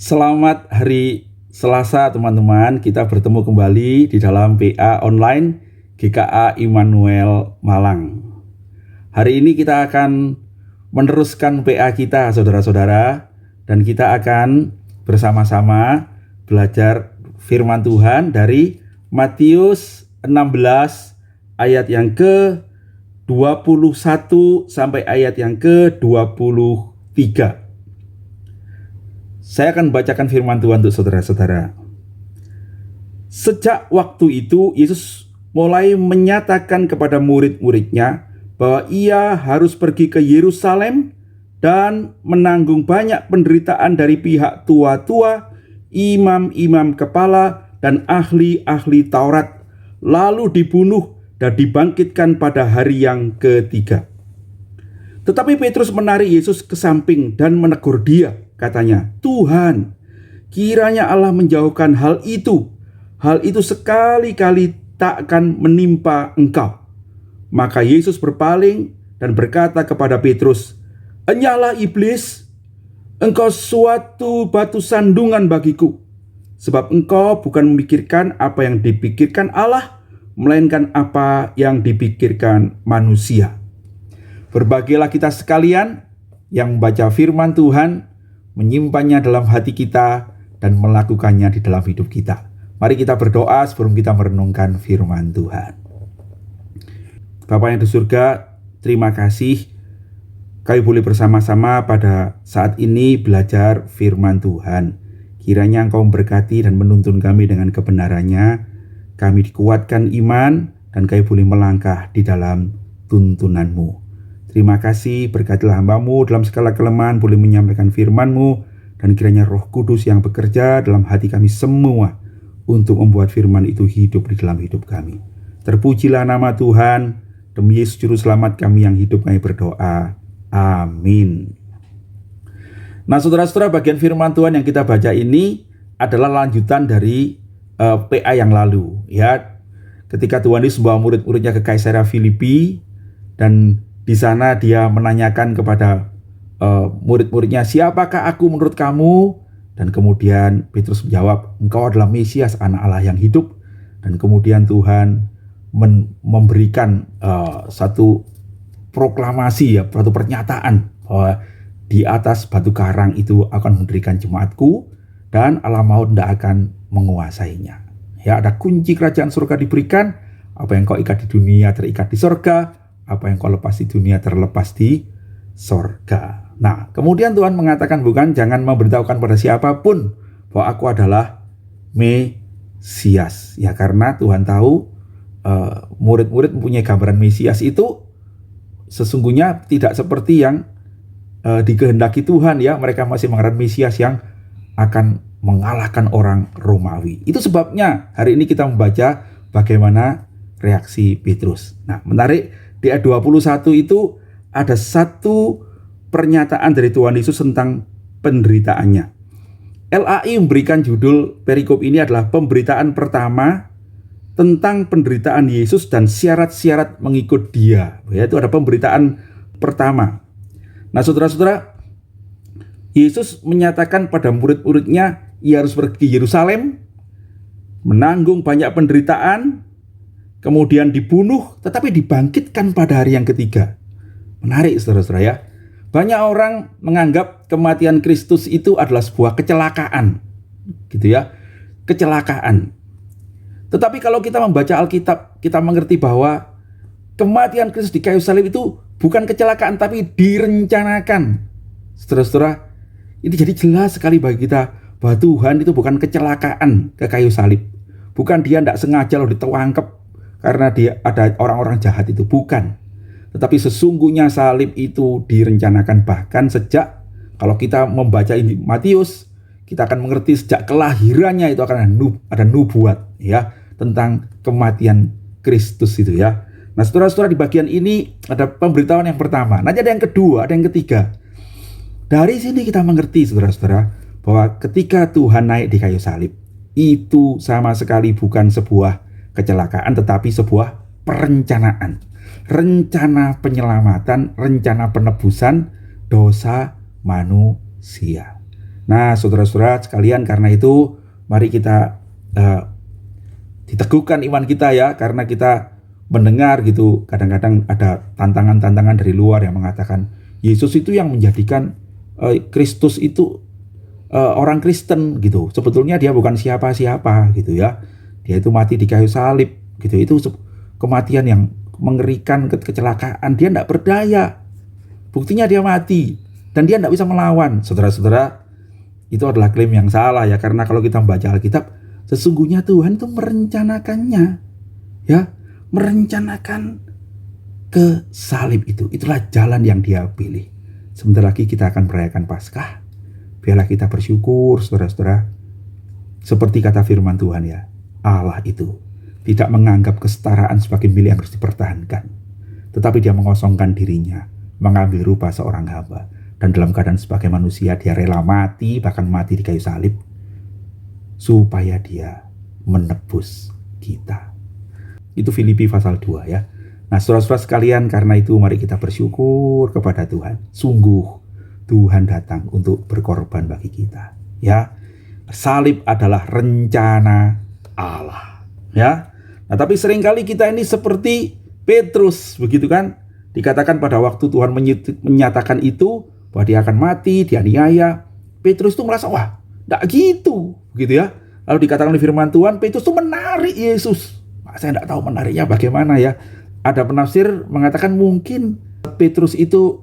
Selamat hari Selasa teman-teman. Kita bertemu kembali di dalam PA online GKA Immanuel Malang. Hari ini kita akan meneruskan PA kita saudara-saudara, dan kita akan bersama-sama belajar firman Tuhan dari Matius 16 ayat yang ke-21 sampai ayat yang ke-23. Saya akan bacakan firman Tuhan untuk saudara-saudara. Sejak waktu itu, Yesus mulai menyatakan kepada murid-muridnya bahwa ia harus pergi ke Yerusalem dan menanggung banyak penderitaan dari pihak tua-tua, imam-imam kepala, dan ahli-ahli Taurat, lalu dibunuh dan dibangkitkan pada hari yang ketiga. Tetapi Petrus menarik Yesus ke samping dan menegur dia. Katanya, "Tuhan, kiranya Allah menjauhkan hal itu. Hal itu sekali-kali tak akan menimpa engkau." Maka Yesus berpaling dan berkata kepada Petrus, "Enyahlah iblis, engkau suatu batu sandungan bagiku. Sebab engkau bukan memikirkan apa yang dipikirkan Allah, melainkan apa yang dipikirkan manusia." Berbahagialah kita sekalian yang membaca firman Tuhan, menyimpannya dalam hati kita, dan melakukannya di dalam hidup kita. Mari kita berdoa sebelum kita merenungkan firman Tuhan. Bapa yang di surga, terima kasih kami boleh bersama-sama pada saat ini belajar firman Tuhan. Kiranya Engkau memberkati dan menuntun kami dengan kebenarannya. Kami dikuatkan iman dan kami boleh melangkah di dalam tuntunan-Mu. Terima kasih, berkatilah hamba-Mu dalam segala kelemahan boleh menyampaikan firman-Mu, dan kiranya Roh Kudus yang bekerja dalam hati kami semua untuk membuat firman itu hidup di dalam hidup kami. Terpujilah nama Tuhan, demi Yesus Juru Selamat kami yang hidup, kami berdoa. Amin. Nah saudara-saudara, bagian firman Tuhan yang kita baca ini adalah lanjutan dari PA yang lalu. Ya, ketika Tuhan Yesus membawa murid-muridnya ke Kaisarea Filipi, dan di sana dia menanyakan kepada murid-muridnya, "Siapakah aku menurut kamu?" Dan kemudian Petrus menjawab, "Engkau adalah Mesias, Anak Allah yang hidup." Dan kemudian Tuhan memberikan satu proklamasi, satu pernyataan bahwa di atas batu karang itu akan mendirikan jemaatku, dan alam maut tidak akan menguasainya. Ya, ada kunci kerajaan surga diberikan. Apa yang kau ikat di dunia terikat di surga, apa yang kau lepas di dunia terlepas di sorga. Nah, kemudian Tuhan mengatakan, jangan memberitahukan pada siapapun bahwa aku adalah Mesias. Ya, karena Tuhan tahu murid-murid mempunyai gambaran Mesias itu sesungguhnya tidak seperti yang dikehendaki Tuhan. Ya, mereka masih mengharapkan Mesias yang akan mengalahkan orang Romawi. Itu sebabnya hari ini kita membaca bagaimana reaksi Petrus. Nah, menarik, di ayat 21 itu ada satu pernyataan dari Tuhan Yesus tentang penderitaannya. LAI memberikan judul perikop ini adalah pemberitaan pertama tentang penderitaan Yesus dan syarat-syarat mengikut Dia. Yaitu ada pemberitaan pertama. Nah saudara-saudara, Yesus menyatakan pada murid-muridnya ia harus pergi ke Yerusalem, menanggung banyak penderitaan, kemudian dibunuh, tetapi dibangkitkan pada hari yang ketiga. Menarik saudara-saudara ya. Banyak orang menganggap kematian Kristus itu adalah sebuah kecelakaan. Gitu ya. Kecelakaan. Tetapi kalau kita membaca Alkitab, kita mengerti bahwa kematian Kristus di kayu salib itu bukan kecelakaan, tapi direncanakan. Saudara-saudara, ini jadi jelas sekali bagi kita bahwa Tuhan itu bukan kecelakaan ke kayu salib. Bukan dia tidak sengaja loh ditangkap karena dia ada orang-orang jahat, itu bukan. Tetapi sesungguhnya salib itu direncanakan bahkan sejak, kalau kita membaca Injil Matius, kita akan mengerti sejak kelahirannya itu akan ada nubuat ya tentang kematian Kristus itu ya. Nah saudara-saudara, di bagian ini ada pemberitahuan yang pertama. Nanti ada yang kedua, ada yang ketiga. Dari sini kita mengerti saudara-saudara bahwa ketika Tuhan naik di kayu salib, itu sama sekali bukan sebuah kecelakaan, tetapi sebuah perencanaan. Rencana penyelamatan, rencana penebusan dosa manusia. Nah, saudara-saudara sekalian, karena itu mari kita diteguhkan iman kita ya, karena kita mendengar gitu, kadang-kadang ada tantangan-tantangan dari luar yang mengatakan Yesus itu yang menjadikan Kristus itu orang Kristen gitu. Sebetulnya dia bukan siapa-siapa gitu ya. Dia itu mati di kayu salib gitu. Itu kematian yang mengerikan, kecelakaan. Dia tidak berdaya. Buktinya dia mati dan dia tidak bisa melawan. Saudara-saudara, itu adalah klaim yang salah ya, karena kalau kita membaca Alkitab, sesungguhnya Tuhan itu merencanakannya ya, merencanakan ke salib itu. Itulah jalan yang dia pilih. Sebentar lagi kita akan merayakan Paskah. Biarlah kita bersyukur, saudara-saudara. Seperti kata firman Tuhan ya, Allah itu tidak menganggap kesetaraan sebagai milik yang harus dipertahankan, tetapi dia mengosongkan dirinya, mengambil rupa seorang hamba, dan dalam keadaan sebagai manusia dia rela mati, bahkan mati di kayu salib, supaya dia menebus kita. Itu Filipi pasal 2 ya. Nah, saudara-saudara sekalian, karena itu mari kita bersyukur kepada Tuhan. Sungguh Tuhan datang untuk berkorban bagi kita ya. Salib adalah rencana Allah ya. Nah, tapi seringkali kita ini seperti Petrus begitu kan. Dikatakan pada waktu Tuhan menyatakan itu bahwa dia akan mati, dianiaya, Petrus itu merasa wah, enggak gitu ya. Lalu dikatakan di firman Tuhan, Petrus itu menarik Yesus. Saya enggak tahu menariknya bagaimana ya. Ada penafsir mengatakan mungkin Petrus itu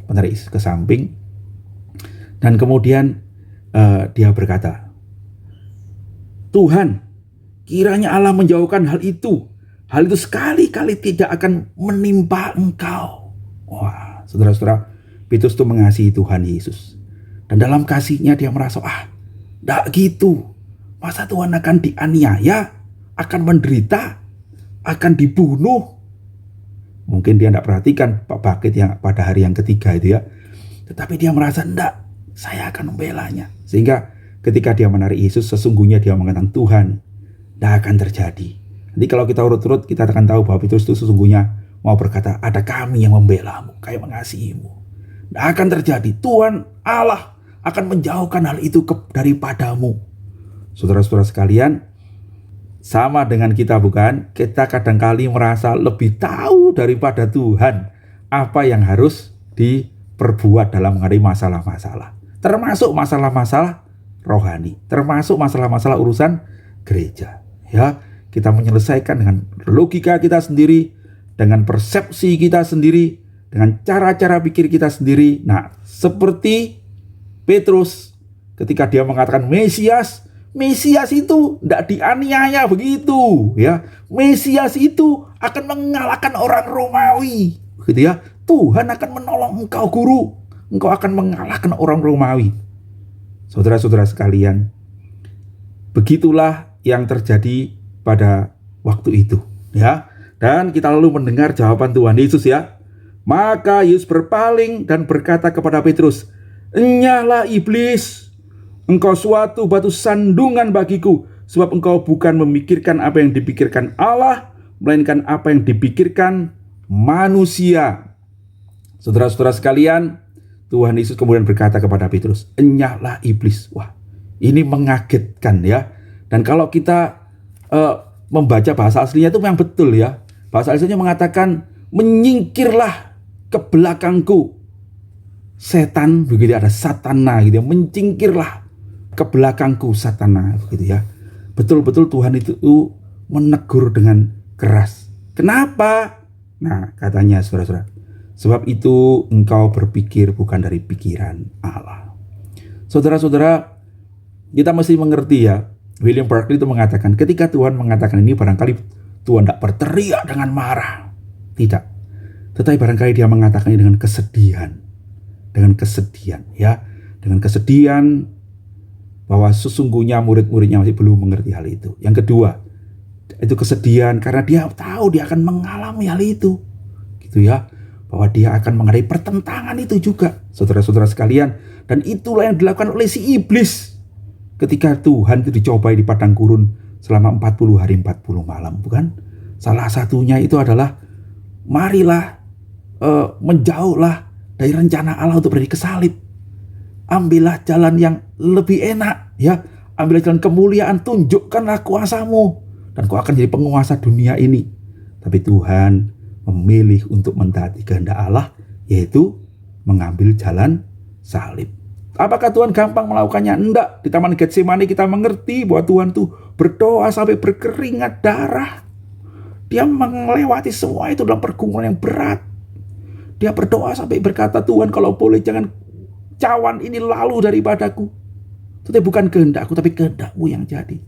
menarik ke samping dan kemudian dia berkata, Tuhan, kiranya Allah menjauhkan hal itu sekali-kali tidak akan menimpa engkau. Wah, saudara-saudara, Petrus itu mengasihi Tuhan Yesus, dan dalam kasihnya dia merasa enggak gitu, masa Tuhan akan dianiaya, akan menderita, akan dibunuh. Mungkin dia tidak perhatikan Pak Bakit yang pada hari yang ketiga itu ya. Tetapi dia merasa enggak, saya akan membelanya. Sehingga ketika dia menarik Yesus, sesungguhnya dia mengatakan Tuhan, tidak akan terjadi. Nanti kalau kita urut-urut, kita akan tahu bahwa Petrus itu sesungguhnya mau berkata, ada kami yang membelamu, kayak mengasihimu. Tidak akan terjadi. Tuhan Allah akan menjauhkan hal itu daripadamu. Saudara-saudara sekalian, sama dengan kita bukan? Kita kadangkali merasa lebih tahu daripada Tuhan apa yang harus diperbuat dalam menghadapi masalah-masalah. Termasuk masalah-masalah rohani, termasuk masalah-masalah urusan gereja. Ya, kita menyelesaikan dengan logika kita sendiri, dengan persepsi kita sendiri, dengan cara-cara pikir kita sendiri. Nah, seperti Petrus ketika dia mengatakan Mesias itu tidak dianiaya begitu ya. Mesias itu akan mengalahkan orang Romawi begitu ya. Tuhan akan menolong engkau guru. Engkau akan mengalahkan orang Romawi. Saudara-saudara sekalian, begitulah yang terjadi pada waktu itu ya. Dan kita lalu mendengar jawaban Tuhan Yesus ya. Maka Yesus berpaling dan berkata kepada Petrus, "Enyahlah iblis, engkau suatu batu sandungan bagiku, sebab engkau bukan memikirkan apa yang dipikirkan Allah, melainkan apa yang dipikirkan manusia." Saudara-saudara sekalian, Tuhan Yesus kemudian berkata kepada Petrus, "Enyahlah iblis." Wah, ini mengagetkan ya. Dan kalau kita membaca bahasa aslinya itu memang betul ya. Bahasa aslinya mengatakan, "Menyingkirlah ke belakangku, setan," begitu ada satana gitu ya. "Menyingkirlah ke belakangku satana," begitu ya. Betul-betul Tuhan itu menegur dengan keras. Kenapa? Nah, katanya saudara-saudara, sebab itu engkau berpikir bukan dari pikiran Allah. Saudara-saudara, kita mesti mengerti ya. William Barclay itu mengatakan, ketika Tuhan mengatakan ini, barangkali Tuhan tidak berteriak dengan marah. Tidak. Tetapi barangkali dia mengatakan ini dengan kesedihan. Dengan kesedihan ya. Dengan kesedihan bahwa sesungguhnya murid-muridnya masih belum mengerti hal itu. Yang kedua, itu kesedihan karena dia tahu dia akan mengalami hal itu. Gitu ya. Bahwa dia akan menghadapi pertentangan itu juga. Saudara-saudara sekalian. Dan itulah yang dilakukan oleh si iblis. Ketika Tuhan itu dicobai di padang gurun selama 40 hari 40 malam. Bukan? Salah satunya itu adalah marilah menjauhlah dari rencana Allah untuk pergi ke salib. ambillah jalan yang lebih enak, ya. Ambillah jalan kemuliaan, tunjukkanlah kuasamu, dan kau akan jadi penguasa dunia ini. Tapi Tuhan memilih untuk mentaati kehendak Allah, yaitu mengambil jalan salib. Apakah Tuhan gampang melakukannya? Enggak. Di Taman Getsemani kita mengerti bahwa Tuhan tuh berdoa sampai berkeringat darah. Dia melewati semua itu dalam pergumulan yang berat. Dia berdoa sampai berkata, Tuhan kalau boleh jangan cawan ini lalu daripadaku. Tetapi bukan kehendakku, tapi kehendakmu yang jadi.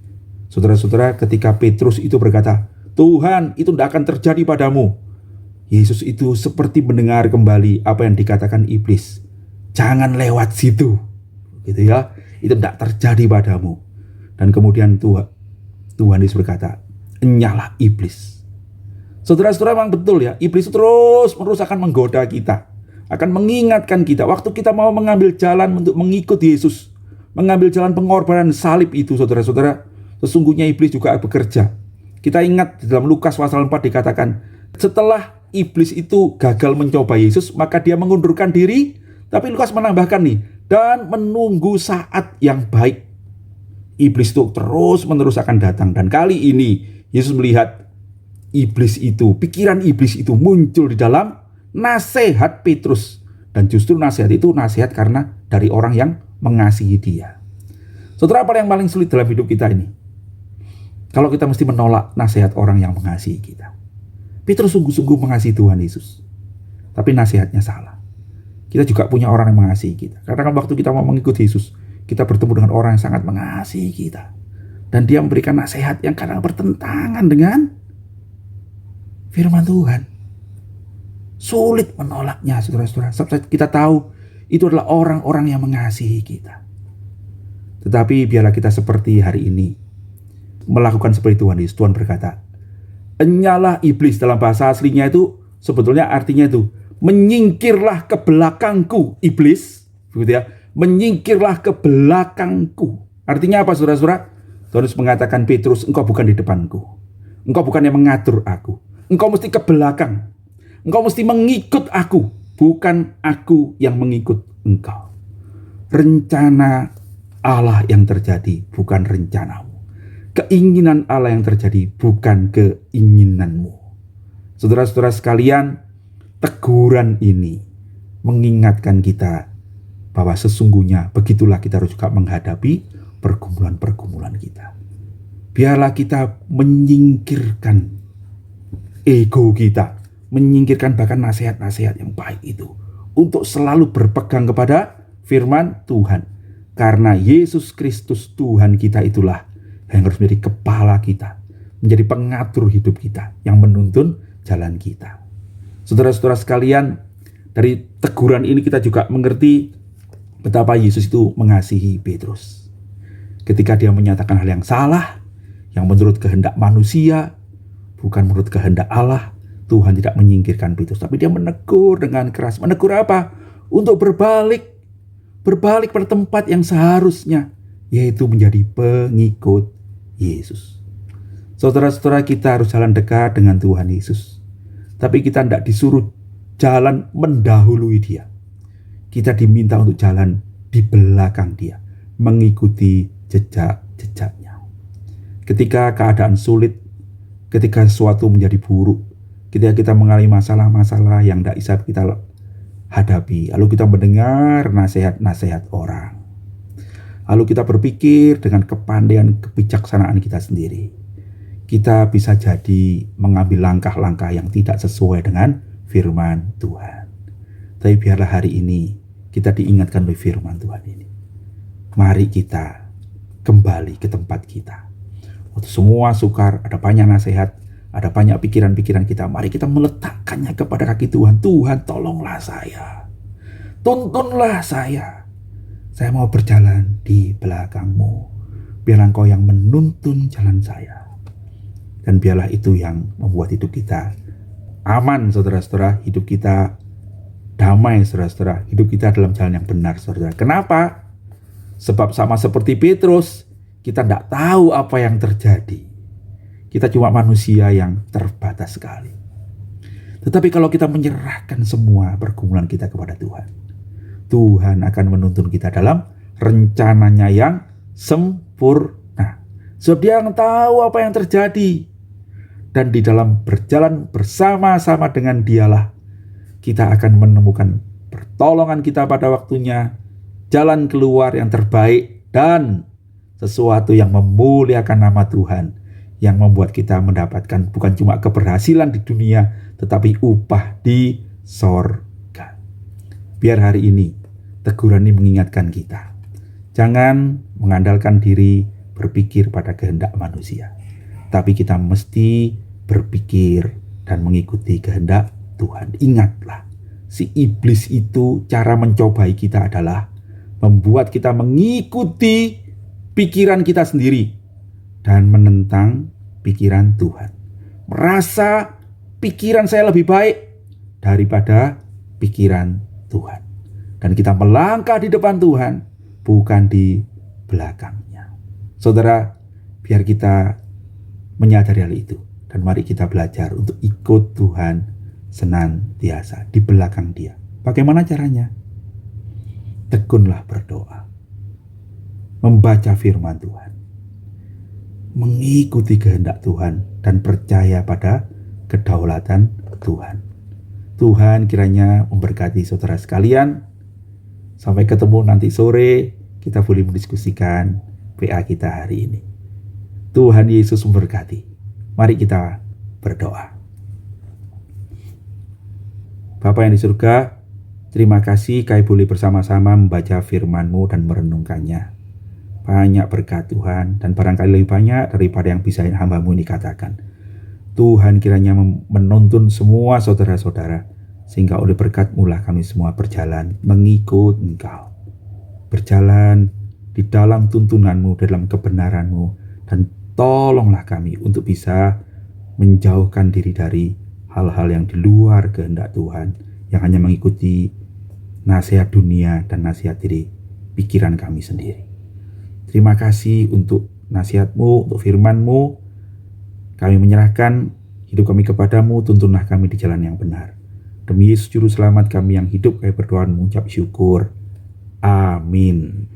Saudara-saudara, ketika Petrus itu berkata, Tuhan itu tidak akan terjadi padamu, Yesus itu seperti mendengar kembali apa yang dikatakan iblis. Jangan lewat situ, gitu ya. Itu tidak terjadi padamu. Dan kemudian Tuhan Yesus berkata, enyalah iblis. Saudara-saudara, memang betul ya, iblis itu terus-menerus akan menggoda kita, akan mengingatkan kita. Waktu kita mau mengambil jalan untuk mengikut Yesus, mengambil jalan pengorbanan salib itu, saudara-saudara, sesungguhnya iblis juga bekerja. Kita ingat di dalam Lukas pasal 4 dikatakan, setelah iblis itu gagal mencoba Yesus, maka dia mengundurkan diri. Tapi Lukas menambahkan nih, dan menunggu saat yang baik. Iblis itu terus-menerus akan datang. Dan kali ini Yesus melihat iblis itu, pikiran iblis itu muncul di dalam nasihat Petrus. Dan justru nasihat itu nasihat karena dari orang yang mengasihi dia. Saudara, apa yang paling sulit dalam hidup kita ini? Kalau kita mesti menolak nasihat orang yang mengasihi kita. Petrus sungguh-sungguh mengasihi Tuhan Yesus, tapi nasihatnya salah. Kita juga punya orang yang mengasihi kita. Karena kan waktu kita mau mengikuti Yesus, kita bertemu dengan orang yang sangat mengasihi kita. Dan dia memberikan nasihat yang kadang bertentangan dengan firman Tuhan. Sulit menolaknya, saudara-saudara. Sebab kita tahu itu adalah orang-orang yang mengasihi kita. Tetapi biarlah kita seperti hari ini, melakukan seperti Tuhan Yesus. Tuhan berkata, enyalah iblis. Dalam bahasa aslinya itu sebetulnya artinya itu, menyingkirlah ke belakangku iblis, begitu ya. Menyingkirlah ke belakangku. Artinya apa, saudara-saudara? Tuhan Yesus mengatakan, Petrus, engkau bukan di depanku. Engkau bukan yang mengatur aku. Engkau mesti ke belakang. Engkau mesti mengikut aku, bukan aku yang mengikut engkau. Rencana Allah yang terjadi, bukan rencanamu. Keinginan Allah yang terjadi, bukan keinginanmu. Saudara-saudara sekalian, teguran ini mengingatkan kita bahwa sesungguhnya begitulah kita harus juga menghadapi pergumulan-pergumulan kita. Biarlah kita menyingkirkan ego kita, menyingkirkan bahkan nasihat-nasihat yang baik itu, untuk selalu berpegang kepada firman Tuhan. Karena Yesus Kristus Tuhan kita itulah yang harus menjadi kepala kita, menjadi pengatur hidup kita, yang menuntun jalan kita. Saudara-saudara sekalian, dari teguran ini kita juga mengerti betapa Yesus itu mengasihi Petrus. Ketika dia menyatakan hal yang salah, yang menurut kehendak manusia, bukan menurut kehendak Allah, Tuhan tidak menyingkirkan Petrus, tapi dia menegur dengan keras. Menegur apa? Untuk berbalik pada tempat yang seharusnya, yaitu menjadi pengikut Yesus. Saudara-saudara, kita harus jalan dekat dengan Tuhan Yesus. Tapi kita tidak disuruh jalan mendahului dia. Kita diminta untuk jalan di belakang dia, mengikuti jejak-jejaknya. Ketika keadaan sulit, ketika sesuatu menjadi buruk, ketika kita mengalami masalah-masalah yang tidak bisa kita hadapi, lalu kita mendengar nasihat-nasihat orang, lalu kita berpikir dengan kepandaian, kebijaksanaan kita sendiri, kita bisa jadi mengambil langkah-langkah yang tidak sesuai dengan firman Tuhan. Tapi biarlah hari ini kita diingatkan oleh firman Tuhan ini. Mari kita kembali ke tempat kita. Waktu semua sukar, ada banyak nasihat, ada banyak pikiran-pikiran kita, mari kita meletakkannya kepada kaki Tuhan. Tuhan, tolonglah saya, tuntunlah saya mau berjalan di belakang-Mu. Biarlah Engkau yang menuntun jalan saya. Dan biarlah itu yang membuat hidup kita aman, saudara-saudara. Hidup kita damai, saudara-saudara. Hidup kita dalam jalan yang benar, saudara. Kenapa? Sebab sama seperti Petrus, kita tidak tahu apa yang terjadi. Kita cuma manusia yang terbatas sekali. Tetapi kalau kita menyerahkan semua pergumulan kita kepada Tuhan, Tuhan akan menuntun kita dalam rencananya yang sempurna. Sebab Dia yang tahu apa yang terjadi. Dan di dalam berjalan bersama-sama dengan Dialah, kita akan menemukan pertolongan kita pada waktunya, jalan keluar yang terbaik, dan sesuatu yang memuliakan nama Tuhan, yang membuat kita mendapatkan bukan cuma keberhasilan di dunia, tetapi upah di sorga. Biar hari ini teguran ini mengingatkan kita, jangan mengandalkan diri berpikir pada kehendak manusia, tapi kita mesti berpikir dan mengikuti kehendak Tuhan. Ingatlah, si iblis itu cara mencobai kita adalah membuat kita mengikuti pikiran kita sendiri dan menentang pikiran Tuhan. Merasa pikiran saya lebih baik daripada pikiran Tuhan. Dan kita melangkah di depan Tuhan, bukan di belakangnya. Saudara, biar kita menyadari hal itu. Dan mari kita belajar untuk ikut Tuhan senantiasa di belakang Dia. Bagaimana caranya? Tekunlah berdoa, membaca firman Tuhan, mengikuti kehendak Tuhan, dan percaya pada kedaulatan Tuhan. Tuhan kiranya memberkati saudara sekalian. Sampai ketemu nanti sore, kita boleh mendiskusikan PA kita hari ini. Tuhan Yesus memberkati. Mari kita berdoa. Bapa yang di surga, terima kasih kami boleh bersama-sama membaca firman-Mu dan merenungkannya. Banyak berkat Tuhan, dan barangkali lebih banyak daripada yang bisa hamba-Mu ini katakan. Tuhan kiranya menuntun semua saudara-saudara, sehingga oleh berkat-Mu lah kami semua berjalan mengikut Engkau. Berjalan di dalam tuntunan-Mu, dalam kebenaran-Mu, dan tolonglah kami untuk bisa menjauhkan diri dari hal-hal yang di luar kehendak Tuhan, yang hanya mengikuti nasihat dunia dan nasihat diri pikiran kami sendiri. Terima kasih untuk nasihat-Mu, untuk firman-Mu. Kami menyerahkan hidup kami kepadamu, tuntunlah kami di jalan yang benar. Demi Yesus Juru Selamat kami yang hidup, kami berdoa dan mengucap syukur. Amin.